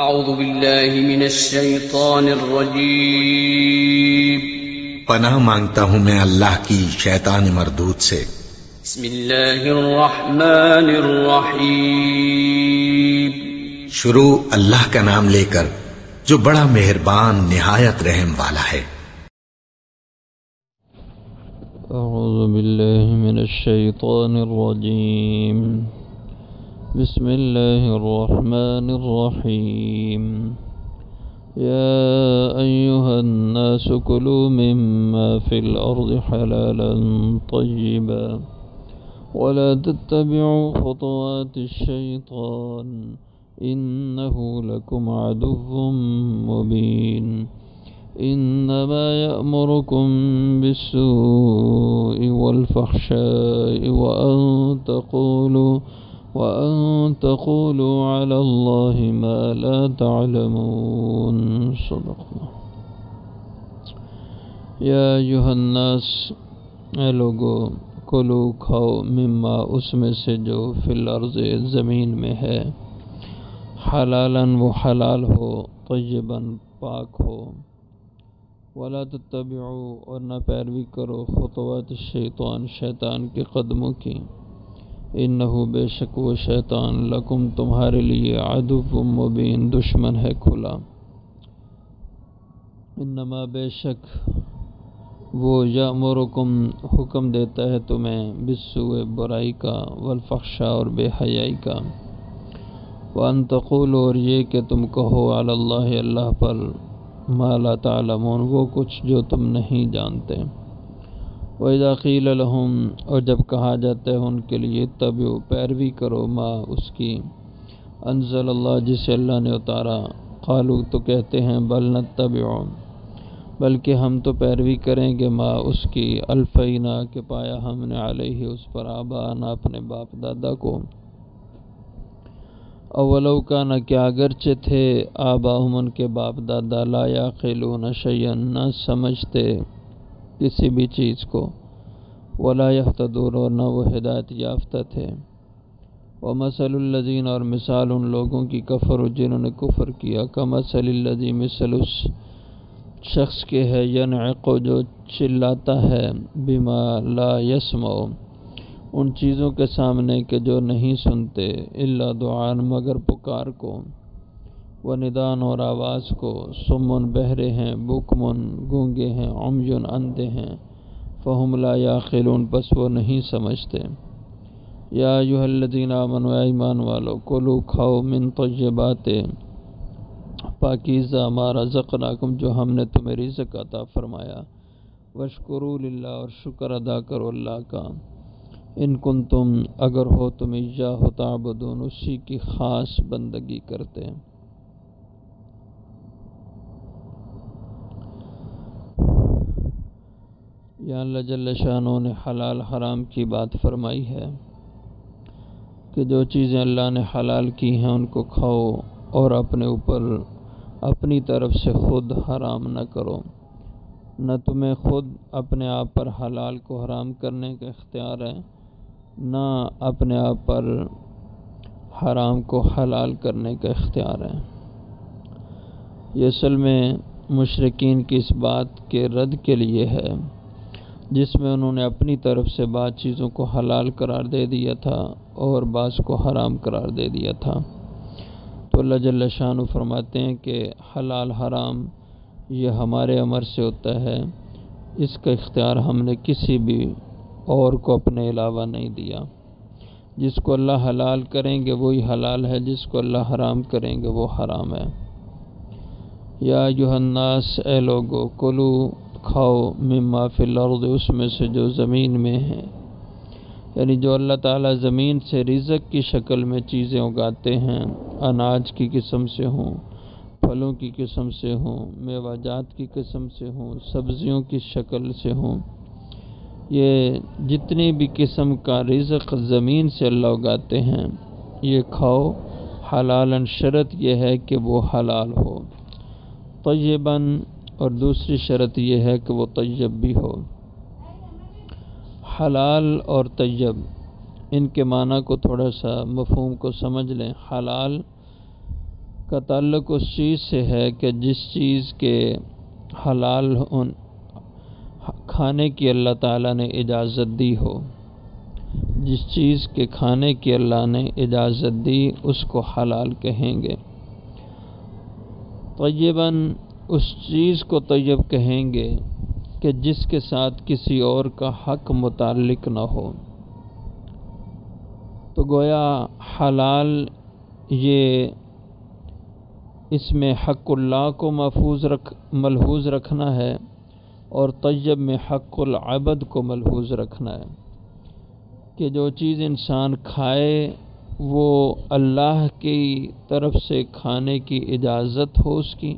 أعوذ بالله من الشيطان الرجيم. پناہ مانگتا ہوں میں اللہ کی شیطان مردود سے۔ بسم الله الرحمن الرحيم. شروع اللہ کا نام لے کر جو بڑا مہربان نہایت رحم والا ہے۔ اعوذ باللہ من الشیطان الرجیم، بسم اللہ الرحمن الرحیم۔ یا ایہا الناس کلوا مما فی الارض حلالا طیبا ولا تتبعوا خطوات الشیطان انہ لکم عدو مبین۔ انما یأمرکم بالسوء والفحشاء وأن تقولوا على الله ما لا تعلمون۔ صدق اللہ۔ یا ایہا الناس، اے لوگو، کلو کھاؤ، مما اس میں سے جو فی الارض زمین میں ہے، حلالاً وہ حلال ہو، طیباً پاک ہو، ولا تتبعوا اور نہ پیروی کرو خطوات الشیطان شیطان کے قدموں کی، انہو بے شک وہ شیطان لکم تمہارے لیے عدو مبین دشمن ہے کھلا۔ انما بے شک وہ یامرکم حکم دیتا ہے تمہیں بالسوء برائی کا، والفحشاء اور بے حیائی کا، وان تقولوا اور یہ کہ تم کہو علی اللہ اللہ پر، ما لا تعلمون وہ کچھ جو تم نہیں جانتے۔ وَإِذَا قِيلَ لَهُمْ اور جب کہا جاتا ہے ان کے لیے اتبعوا پیروی کرو ما اس کی، انزل اللہ جسے اللہ نے اتارا، قالوا تو کہتے ہیں بل نتبع بلکہ ہم تو پیروی کریں گے ما اس کی، الفینا کہ پایا ہم نے علیہ اس پر آباءنا اپنے باپ دادا کو، اولو کانا کیا اگرچہ تھے آباؤہم ان کے باپ دادا، لا یعقلون شیئا نہ سمجھتے کسی بھی چیز کو، ولا یہتدون اور نہ وہ ہدایت یافتہ تھے۔ ومثل الذین اور مثال ان لوگوں کی کفروا جنہوں نے کفر کیا، کمثل الذی مثل اس شخص کے ہے، ینعق جو چلاتا ہے، بما لا یسمع ان چیزوں کے سامنے کہ جو نہیں سنتے، الا دعاء مگر پکار کو، ونداء اور آواز کو، صم بہرے ہیں، بکم گونگے ہیں، عمی اندھے ہیں، فہم لا یعقلون پس وہ نہیں سمجھتے۔ یا ایھا الذین آمنوا اے ایمان والو، کلوا کھاؤ، من طیبات پاکیزہ ما رزقناکم جو ہم نے تمہیں رزق عطا فرمایا، واشکروا للہ اور شکر ادا کرو اللہ کا، ان کنتم اگر ہو تم ایاہ تعبدون اسی کی خاص بندگی کرتے۔ یا اللہ جل شانہ نے حلال حرام کی بات فرمائی ہے کہ جو چیزیں اللہ نے حلال کی ہیں ان کو کھاؤ اور اپنے اوپر اپنی طرف سے خود حرام نہ کرو، نہ تمہیں خود اپنے آپ پر حلال کو حرام کرنے کا اختیار ہے، نہ اپنے آپ پر حرام کو حلال کرنے کا اختیار ہے۔ یہ اصل میں مشرکین کی اس بات کے رد کے لیے ہے جس میں انہوں نے اپنی طرف سے بعض چیزوں کو حلال قرار دے دیا تھا اور بعض کو حرام قرار دے دیا تھا۔ تو اللہ جل شانہ فرماتے ہیں کہ حلال حرام یہ ہمارے امر سے ہوتا ہے، اس کا اختیار ہم نے کسی بھی اور کو اپنے علاوہ نہیں دیا۔ جس کو اللہ حلال کریں گے وہی حلال ہے، جس کو اللہ حرام کریں گے وہ حرام ہے۔ یا ایھا الناس اے لوگو، کلو کھاؤ، مما فی الارض اس میں سے جو زمین میں ہے، یعنی جو اللہ تعالیٰ زمین سے رزق کی شکل میں چیزیں اگاتے ہیں، اناج کی قسم سے ہوں، پھلوں کی قسم سے ہوں، میوہ جات کی قسم سے ہوں، سبزیوں کی شکل سے ہوں، یہ جتنی بھی قسم کا رزق زمین سے اللہ اگاتے ہیں یہ کھاؤ، حلالً شرط یہ ہے کہ وہ حلال ہو، طیباً اور دوسری شرط یہ ہے کہ وہ طیب بھی ہو۔ حلال اور طیب ان کے معنی کو تھوڑا سا مفہوم کو سمجھ لیں۔ حلال کا تعلق اس چیز سے ہے کہ جس چیز کے حلال کھانے کی اللہ تعالیٰ نے اجازت دی ہو، جس چیز کے کھانے کی اللہ نے اجازت دی اس کو حلال کہیں گے۔ طیباً اس چیز کو طیب کہیں گے کہ جس کے ساتھ کسی اور کا حق متعلق نہ ہو۔ تو گویا حلال یہ اس میں حق اللہ کو ملحوظ رکھنا ہے، اور طیب میں حق العبد کو ملحوظ رکھنا ہے کہ جو چیز انسان کھائے وہ اللہ کی طرف سے کھانے کی اجازت ہو اس کی،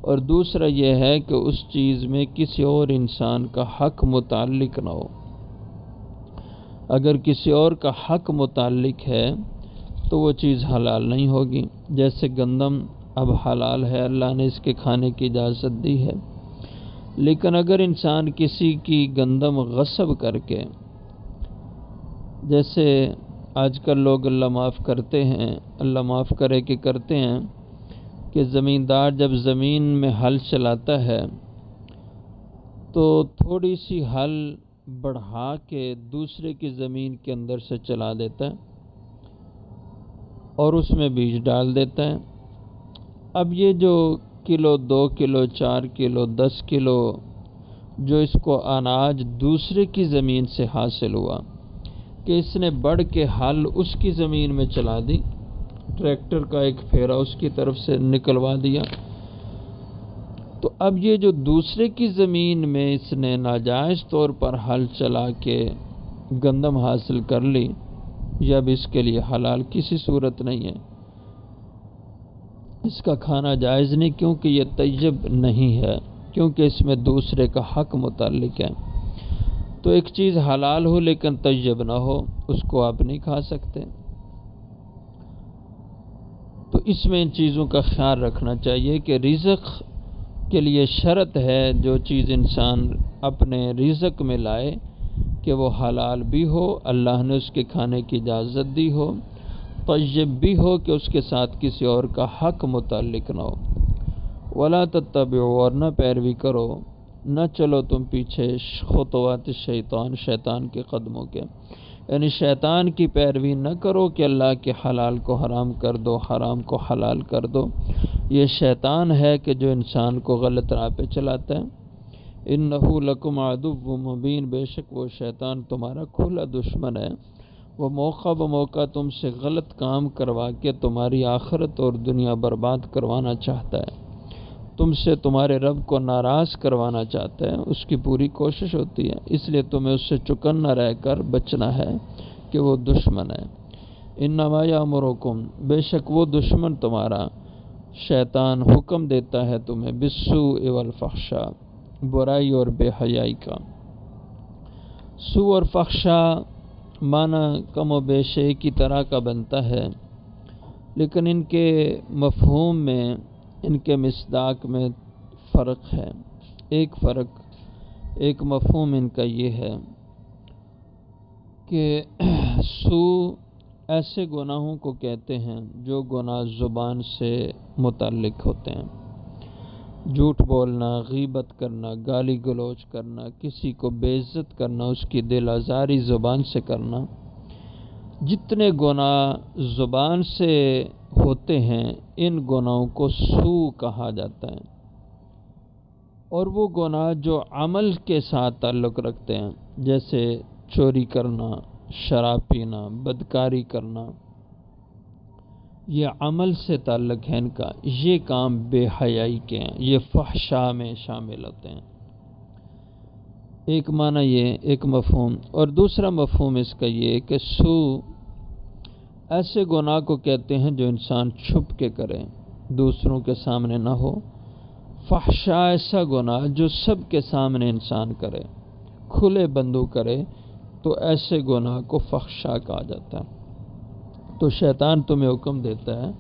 اور دوسرا یہ ہے کہ اس چیز میں کسی اور انسان کا حق متعلق نہ ہو۔ اگر کسی اور کا حق متعلق ہے تو وہ چیز حلال نہیں ہوگی۔ جیسے گندم اب حلال ہے، اللہ نے اس کے کھانے کی اجازت دی ہے، لیکن اگر انسان کسی کی گندم غصب کر کے، جیسے آج کل لوگ اللہ معاف کرتے ہیں، اللہ معاف کرے کہ کرتے ہیں کہ زمیندار جب زمین میں ہل چلاتا ہے تو تھوڑی سی ہل بڑھا کے دوسرے کی زمین کے اندر سے چلا دیتا ہے اور اس میں بیج ڈال دیتا ہے۔ اب یہ جو کلو 2 کلو 4 کلو 10 کلو جو اس کو اناج دوسرے کی زمین سے حاصل ہوا کہ اس نے بڑھ کے ہل اس کی زمین میں چلا دی، ٹریکٹر کا ایک پھیرا اس کی طرف سے نکلوا دیا، تو اب یہ جو دوسرے کی زمین میں اس نے ناجائز طور پر ہل چلا کے گندم حاصل کر لی، یہ اب اس کے لیے حلال کسی صورت نہیں ہے، اس کا کھانا جائز نہیں، کیونکہ یہ طیب نہیں ہے، کیونکہ اس میں دوسرے کا حق متعلق ہے۔ تو ایک چیز حلال ہو لیکن طیب نہ ہو، اس کو آپ نہیں کھا سکتے۔ تو اس میں ان چیزوں کا خیال رکھنا چاہیے کہ رزق کے لیے شرط ہے جو چیز انسان اپنے رزق میں لائے کہ وہ حلال بھی ہو، اللہ نے اس کے کھانے کی اجازت دی ہو، طیب بھی ہو کہ اس کے ساتھ کسی اور کا حق متعلق نہ ہو۔ وَلَا تَتَّبِعُوا، اور نہ پیروی کرو، نہ چلو تم پیچھے خطوات شیطان کے قدموں کے، یعنی شیطان کی پیروی نہ کرو کہ اللہ کے حلال کو حرام کر دو، حرام کو حلال کر دو۔ یہ شیطان ہے کہ جو انسان کو غلط راہ پہ چلاتا ہے۔ اِنَّهُ لَكُمْ عَدُوٌّ مُّبِينٌ، بے شک وہ شیطان تمہارا کھلا دشمن ہے، وہ موقع بموقع تم سے غلط کام کروا کے تمہاری آخرت اور دنیا برباد کروانا چاہتا ہے، تم سے تمہارے رب کو ناراض کروانا چاہتا ہے، اس کی پوری کوشش ہوتی ہے، اس لیے تمہیں اس سے چکنا رہ کر بچنا ہے کہ وہ دشمن ہے۔ انما یامرکم، بے شک وہ دشمن تمہارا شیطان حکم دیتا ہے تمہیں بالسوء والفحشاء، برائی اور بے حیائی کا۔ سوء اور فحشاء معنی کم و بیش ایک ہی طرح کا بنتا ہے، لیکن ان کے مفہوم میں، ان کے مصداق میں فرق ہے۔ ایک مفہوم ان کا یہ ہے کہ سوء ایسے گناہوں کو کہتے ہیں جو گناہ زبان سے متعلق ہوتے ہیں، جھوٹ بولنا، غیبت کرنا، گالی گلوچ کرنا، کسی کو بے عزت کرنا، اس کی دل آزاری زبان سے کرنا، جتنے گناہ زبان سے ہوتے ہیں ان گناہوں کو سوء کہا جاتا ہے۔ اور وہ گناہ جو عمل کے ساتھ تعلق رکھتے ہیں، جیسے چوری کرنا، شراب پینا، بدکاری کرنا، یہ عمل سے تعلق ہے ان کا، یہ کام بے حیائی کے ہیں، یہ فحشاء میں شامل ہوتے ہیں۔ ایک معنی یہ، ایک مفہوم، اور دوسرا مفہوم اس کا یہ کہ سوء ایسے گناہ کو کہتے ہیں جو انسان چھپ کے کرے، دوسروں کے سامنے نہ ہو۔ فحشاء ایسا گناہ جو سب کے سامنے انسان کرے، کھلے بندو کرے، تو ایسے گناہ کو فحشاء کہا جاتا ہے۔ تو شیطان تمہیں حکم دیتا ہے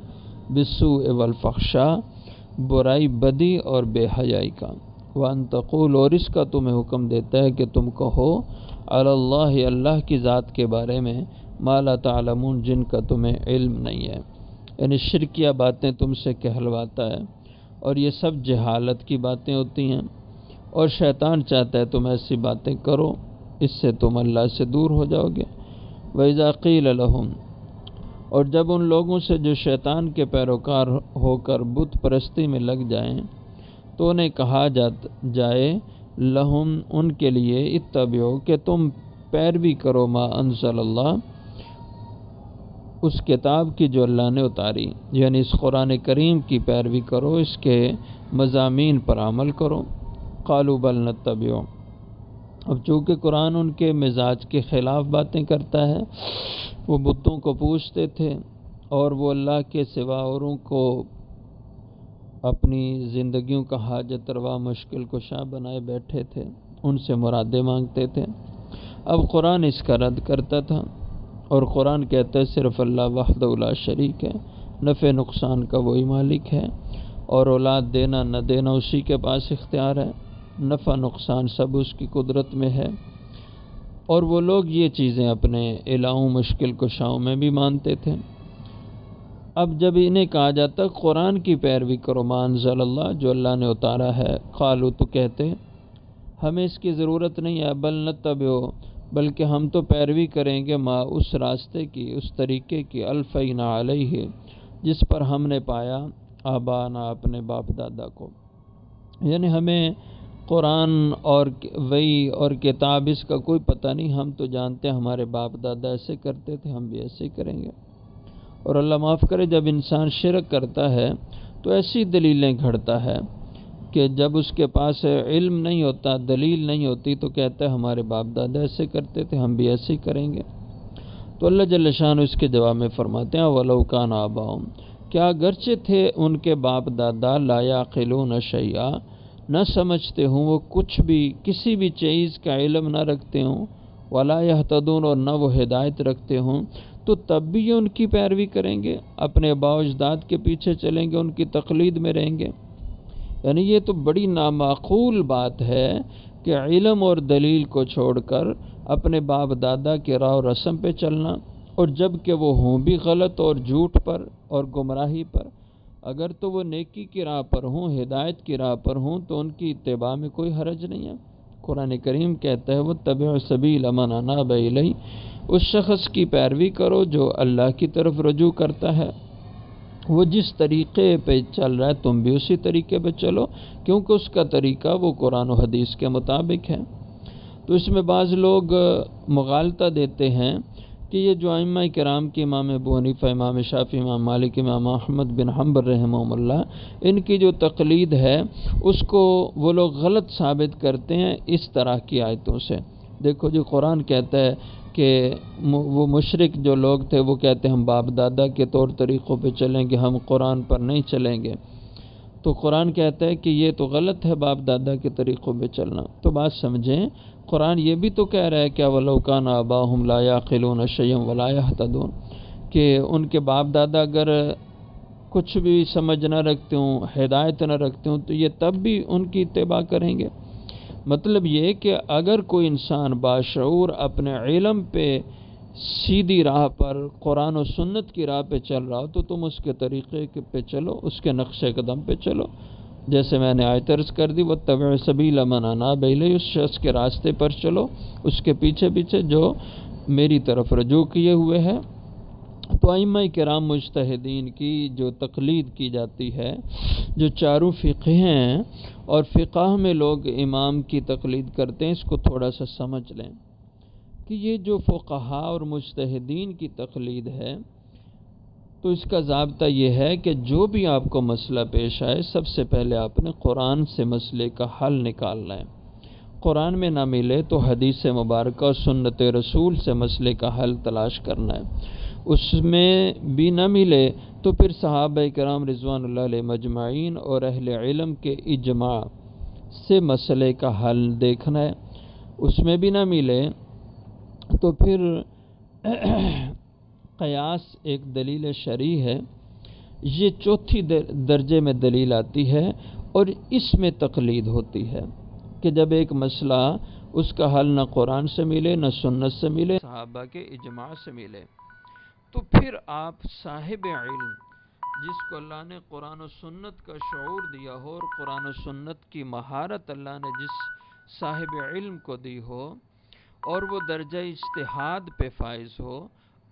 بالسوء والفحشاء، برائی، بدی اور بے حیائی کا، وَأَن تَقُولُ، اور اس کا تمہیں حکم دیتا ہے کہ تم کہو علی اللہ، اللہ کی ذات کے بارے میں، ما لا تعلمون، جن کا تمہیں علم نہیں ہے، یعنی شرکیہ باتیں تم سے کہلواتا ہے، اور یہ سب جہالت کی باتیں ہوتی ہیں، اور شیطان چاہتا ہے تم ایسی باتیں کرو، اس سے تم اللہ سے دور ہو جاؤ گے۔ وَإِذَا قِيلَ لَهُمْ، اور جب ان لوگوں سے جو شیطان کے پیروکار ہو کر بت پرستی میں لگ جائیں تو انہیں کہا جائے لہم، ان کے لیے، اتبعو، کہ تم پیروی کرو، ما انزل اللہ، اس کتاب کی جو اللہ نے اتاری، یعنی اس قرآن کریم کی پیروی کرو، اس کے مضامین پر عمل کرو۔ قالوا بل نتبع، اب چونکہ قرآن ان کے مزاج کے خلاف باتیں کرتا ہے، وہ بتوں کو پوچھتے تھے اور وہ اللہ کے سوا اوروں کو اپنی زندگیوں کا حاجت روا مشکل کشا بنائے بیٹھے تھے، ان سے مرادیں مانگتے تھے۔ اب قرآن اس کا رد کرتا تھا، اور قرآن کہتا ہے صرف اللہ وحدہ لا شریک ہے، نفع نقصان کا وہی مالک ہے، اور اولاد دینا نہ دینا اسی کے پاس اختیار ہے، نفع نقصان سب اس کی قدرت میں ہے۔ اور وہ لوگ یہ چیزیں اپنے الہوں مشکل کشاؤں میں بھی مانتے تھے۔ اب جب انہیں کہا جاتا قرآن کی پیروی کرو، ما انزل اللہ، جو اللہ نے اتارا ہے، قالوا، تو کہتے ہمیں اس کی ضرورت نہیں ہے، بل نتبعو، بلکہ ہم تو پیروی کریں گے، ما، اس راستے کی، اس طریقے کی، الفینا علیہ، جس پر ہم نے پایا آبانا، اپنے باپ دادا کو۔ یعنی ہمیں قرآن اور وحی اور کتاب اس کا کوئی پتہ نہیں، ہم تو جانتے ہیں ہمارے باپ دادا ایسے کرتے تھے، ہم بھی ایسے ہی کریں گے۔ اور اللہ معاف کرے، جب انسان شرک کرتا ہے تو ایسی دلیلیں گھڑتا ہے کہ جب اس کے پاس علم نہیں ہوتا، دلیل نہیں ہوتی، تو کہتا ہے ہمارے باپ دادا ایسے کرتے تھے، ہم بھی ایسے ہی کریں گے۔ تو اللہ جل شانہ اس کے جواب میں فرماتے ہیں وَلَوْ كَانَ آبَاؤُهُمْ، کیا اگرچہ تھے ان کے باپ دادا لا يعقلون شیئا، نہ سمجھتے ہوں وہ کچھ بھی، کسی بھی چیز کا علم نہ رکھتے ہوں، ولا يهتدون، اور نہ وہ ہدایت رکھتے ہوں، تو تب بھی یہ ان کی پیروی کریں گے، اپنے آباء و اجداد کے پیچھے چلیں گے، ان کی تقلید میں رہیں گے۔ یعنی یہ تو بڑی نامعقول بات ہے کہ علم اور دلیل کو چھوڑ کر اپنے باپ دادا کے راہ و رسم پہ چلنا، اور جب کہ وہ ہوں بھی غلط اور جھوٹ پر اور گمراہی پر، اگر تو وہ نیکی کی راہ پر ہوں، ہدایت کی راہ پر ہوں، تو ان کی اتباع میں کوئی حرج نہیں ہے۔ قرآن کریم کہتا ہے وَاتَّبِعُوا سَبِیلَ مَنْ أَنَابَ إِلَیَّ، اس شخص کی پیروی کرو جو اللہ کی طرف رجوع کرتا ہے، وہ جس طریقے پہ چل رہا ہے تم بھی اسی طریقے پہ چلو، کیونکہ اس کا طریقہ وہ قرآن و حدیث کے مطابق ہے۔ تو اس میں بعض لوگ مغالطہ دیتے ہیں کہ یہ جو ائمہ کرام کی، امام ابو حنیفہ، امام شافعی، امام مالک، امام احمد بن حنبل رحمہ اللہ، ان کی جو تقلید ہے اس کو وہ لوگ غلط ثابت کرتے ہیں اس طرح کی آیتوں سے۔ دیکھو جی، قرآن کہتا ہے کہ وہ مشرک جو لوگ تھے وہ کہتے ہیں ہم باپ دادا کے طور طریقوں پہ چلیں گے، ہم قرآن پر نہیں چلیں گے۔ تو قرآن کہتا ہے کہ یہ تو غلط ہے باپ دادا کے طریقوں پہ چلنا۔ تو بات سمجھیں، قرآن یہ بھی تو کہہ رہا ہے کہ وَلَوْ كَانَ آبَاؤُهُمْ لَا يَعْقِلُونَ شَيْئًا وَلَا يَهْتَدُونَ، کہ ان کے باپ دادا اگر کچھ بھی سمجھ نہ رکھتے ہوں، ہدایت نہ رکھتے ہوں، تو یہ تب بھی ان کی اتباع کریں گے۔ مطلب یہ کہ اگر کوئی انسان باشعور اپنے علم پہ سیدھی راہ پر، قرآن و سنت کی راہ پہ چل رہا ہو، تو تم اس کے طریقے پہ چلو، اس کے نقش قدم پہ چلو۔ جیسے میں نے آیت عرض کر دی وَاتَّبِعُوا سَبِیلَ مَنْ أَنَابَ إِلَیَّ، اس شخص کے راستے پر چلو، اس کے پیچھے پیچھے جو میری طرف رجوع کیے ہوئے ہے۔ تو ائمہ کرام مجتہدین کی جو تقلید کی جاتی ہے، جو چاروں فقہ ہیں، اور فقہ میں لوگ امام کی تقلید کرتے ہیں، اس کو تھوڑا سا سمجھ لیں کہ یہ جو فقہاء اور مجتہدین کی تقلید ہے، تو اس کا ضابطہ یہ ہے کہ جو بھی آپ کو مسئلہ پیش آئے، سب سے پہلے آپ نے قرآن سے مسئلے کا حل نکالنا ہے۔ قرآن میں نہ ملے تو حدیث مبارکہ اور سنت رسول سے مسئلے کا حل تلاش کرنا ہے۔ اس میں بھی نہ ملے تو پھر صحابہ کرام رضوان اللہ علیہ مجمعین اور اہل علم کے اجماع سے مسئلے کا حل دیکھنا ہے۔ اس میں بھی نہ ملے تو پھر قیاس ایک دلیل شرعی ہے، یہ چوتھی درجے میں دلیل آتی ہے، اور اس میں تقلید ہوتی ہے کہ جب ایک مسئلہ اس کا حل نہ قرآن سے ملے، نہ سنت سے ملے، صحابہ کے اجماع سے ملے، تو پھر آپ صاحب علم جس کو اللہ نے قرآن و سنت کا شعور دیا ہو اور قرآن و سنت کی مہارت اللہ نے جس صاحب علم کو دی ہو اور وہ درجہ اجتہاد پہ فائز ہو،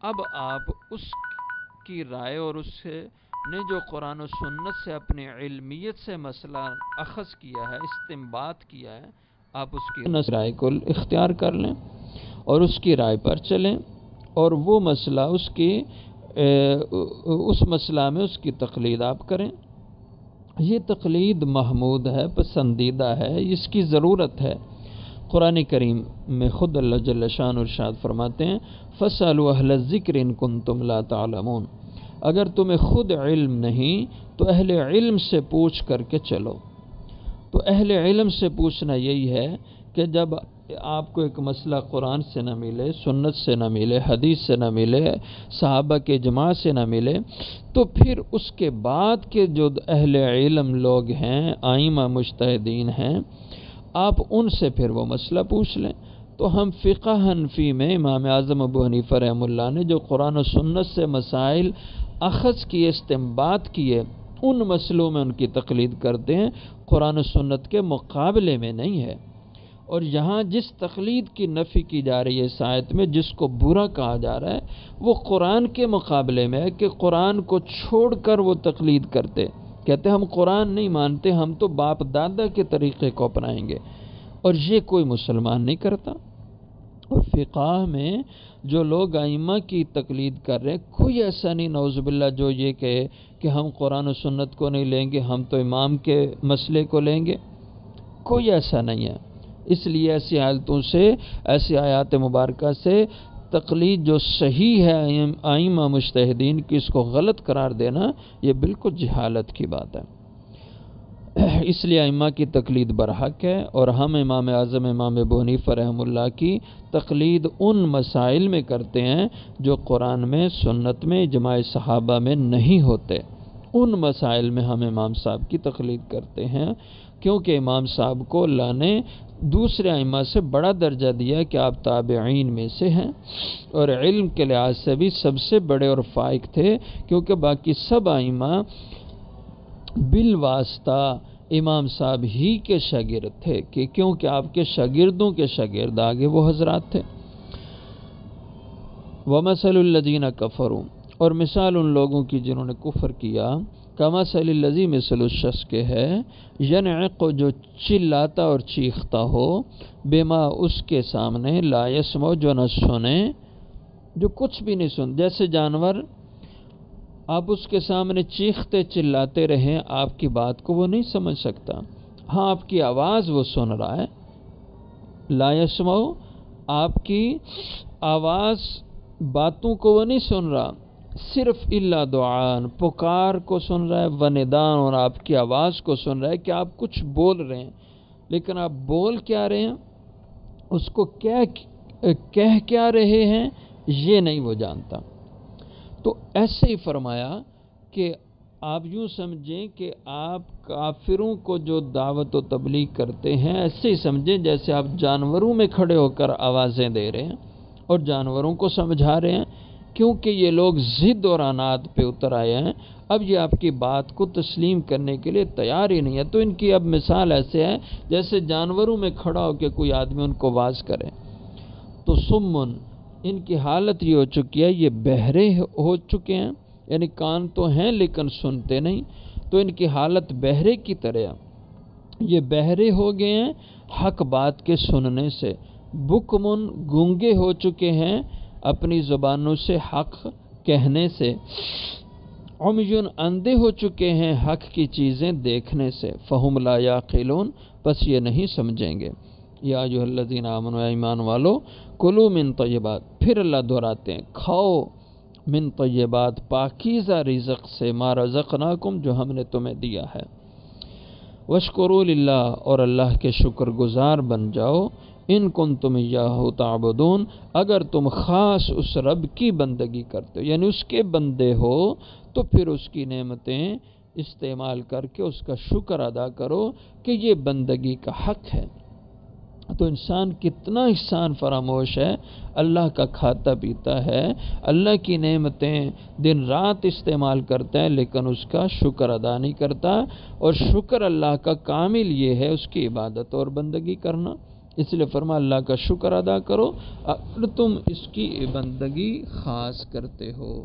اب آپ اس کی رائے اور اس سے نے جو قرآن و سنت سے اپنی علمیت سے مسئلہ اخذ کیا ہے، استنباط کیا ہے، آپ اس کی رائے کو اختیار کر لیں اور اس کی رائے پر چلیں، اور وہ مسئلہ اس مسئلہ میں اس کی تقلید آپ کریں۔ یہ تقلید محمود ہے، پسندیدہ ہے، اس کی ضرورت ہے۔ قرآن کریم میں خود اللہ جل شانہ ارشاد فرماتے ہیں فَاسْأَلُوا أَهْلَ الذِّكْرِ إِن كُنتُمْ لَا تَعْلَمُونَ، اگر تمہیں خود علم نہیں تو اہل علم سے پوچھ کر کے چلو۔ تو اہل علم سے پوچھنا یہی ہے کہ جب آپ کو ایک مسئلہ قرآن سے نہ ملے، سنت سے نہ ملے، حدیث سے نہ ملے، صحابہ کے اجماع سے نہ ملے، تو پھر اس کے بعد کے جو اہل علم لوگ ہیں، ائمہ مجتہدین ہیں، آپ ان سے پھر وہ مسئلہ پوچھ لیں۔ تو ہم فقہ حنفی میں امام اعظم ابو حنیفہ رحمہ اللہ نے جو قرآن و سنت سے مسائل اخذ کیے، استنباط کیے، ان مسئلوں میں ان کی تقلید کرتے ہیں، قرآن و سنت کے مقابلے میں نہیں ہے۔ اور یہاں جس تقلید کی نفی کی جا رہی ہے اس آیت میں، جس کو برا کہا جا رہا ہے، وہ قرآن کے مقابلے میں ہے کہ قرآن کو چھوڑ کر وہ تقلید کرتے، کہتے ہم قرآن نہیں مانتے، ہم تو باپ دادا کے طریقے کو اپنائیں گے، اور یہ کوئی مسلمان نہیں کرتا۔ اور فقہ میں جو لوگ ائمہ کی تقلید کر رہے ہیں، کوئی ایسا نہیں نعوذ باللہ جو یہ کہے کہ ہم قرآن و سنت کو نہیں لیں گے، ہم تو امام کے مسئلے کو لیں گے، کوئی ایسا نہیں ہے۔ اس لیے ایسی حالتوں سے، ایسی آیات مبارکہ سے تقلید جو صحیح ہے ائمہ مجتہدین کی، اس کو غلط قرار دینا یہ بالکل جہالت کی بات ہے۔ اس لیے ائمہ کی تقلید برحق ہے، اور ہم امام اعظم امام ابو حنیفہ رحمہ اللہ کی تقلید ان مسائل میں کرتے ہیں جو قرآن میں، سنت میں، اجماع صحابہ میں نہیں ہوتے، ان مسائل میں ہم امام صاحب کی تقلید کرتے ہیں، کیونکہ امام صاحب کو اللہ نے دوسرے ائمہ سے بڑا درجہ دیا کہ آپ تابعین میں سے ہیں، اور علم کے لحاظ سے بھی سب سے بڑے اور فائق تھے، کیونکہ باقی سب ائمہ بالواسطہ امام صاحب ہی کے شاگرد تھے، کہ کیونکہ آپ کے شاگردوں کے شاگرد آگے وہ حضرات تھے۔ وَمَثَلُ الَّذِينَ كَفَرُوا، اور مثال ان لوگوں کی جنہوں نے کفر کیا، کَمَثَلِ الَّذِي مثل اس شخص کے ہے، يَنْعِقُ جو چلاتا اور چیختا ہو، بما اس کے سامنے، لا يسمع جو نہ سنے، جو کچھ بھی نہیں سن، جیسے جانور آپ اس کے سامنے چیختے چلاتے رہیں، آپ کی بات کو وہ نہیں سمجھ سکتا، ہاں آپ کی آواز وہ سن رہا ہے، لا يسمع آپ کی آواز، باتوں کو وہ نہیں سن رہا، صرف الا دعان پکار کو سن رہا ہے، وندان اور آپ کی آواز کو سن رہا ہے کہ آپ کچھ بول رہے ہیں، لیکن آپ بول کیا رہے ہیں، اس کو کہہ کیا رہے ہیں، یہ نہیں وہ جانتا۔ تو ایسے ہی فرمایا کہ آپ یوں سمجھیں کہ آپ کافروں کو جو دعوت و تبلیغ کرتے ہیں، ایسے ہی سمجھیں جیسے آپ جانوروں میں کھڑے ہو کر آوازیں دے رہے ہیں اور جانوروں کو سمجھا رہے ہیں، کیونکہ یہ لوگ ضد اور عناد پہ اتر آئے ہیں، اب یہ آپ کی بات کو تسلیم کرنے کے لیے تیار ہی نہیں ہے۔ تو ان کی اب مثال ایسے ہے جیسے جانوروں میں کھڑا ہو کے کوئی آدمی ان کو واز کرے۔ تو سمن، ان کی حالت یہ ہو چکی ہے، یہ بہرے ہو چکے ہیں، یعنی کان تو ہیں لیکن سنتے نہیں، تو ان کی حالت بہرے کی طرح، یہ بہرے ہو گئے ہیں حق بات کے سننے سے، بکمن گونگے ہو چکے ہیں اپنی زبانوں سے حق کہنے سے، عمیون اندھے ہو چکے ہیں حق کی چیزیں دیکھنے سے، فہم لا یعقلون پس یہ نہیں سمجھیں گے۔ یا ایھا الذین آمنوا، ایمان والو، کلوا من طیبات، پھر اللہ دہراتے ہیں، کھاؤ من طیبات پاکیزہ رزق سے، ما رزقناکم جو ہم نے تمہیں دیا ہے، واشکروا للہ اور اللہ کے شکر گزار بن جاؤ، ان کنتم ایاہ تعبدون اگر تم خاص اس رب کی بندگی کرتے ہو، یعنی اس کے بندے ہو تو پھر اس کی نعمتیں استعمال کر کے اس کا شکر ادا کرو کہ یہ بندگی کا حق ہے۔ تو انسان کتنا احسان فراموش ہے، اللہ کا کھاتا پیتا ہے، اللہ کی نعمتیں دن رات استعمال کرتا ہے، لیکن اس کا شکر ادا نہیں کرتا۔ اور شکر اللہ کا کامل یہ ہے اس کی عبادت اور بندگی کرنا۔ اس لیے فرما اللہ کا شکر ادا کرو اگر تم اس کی بندگی خاص کرتے ہو۔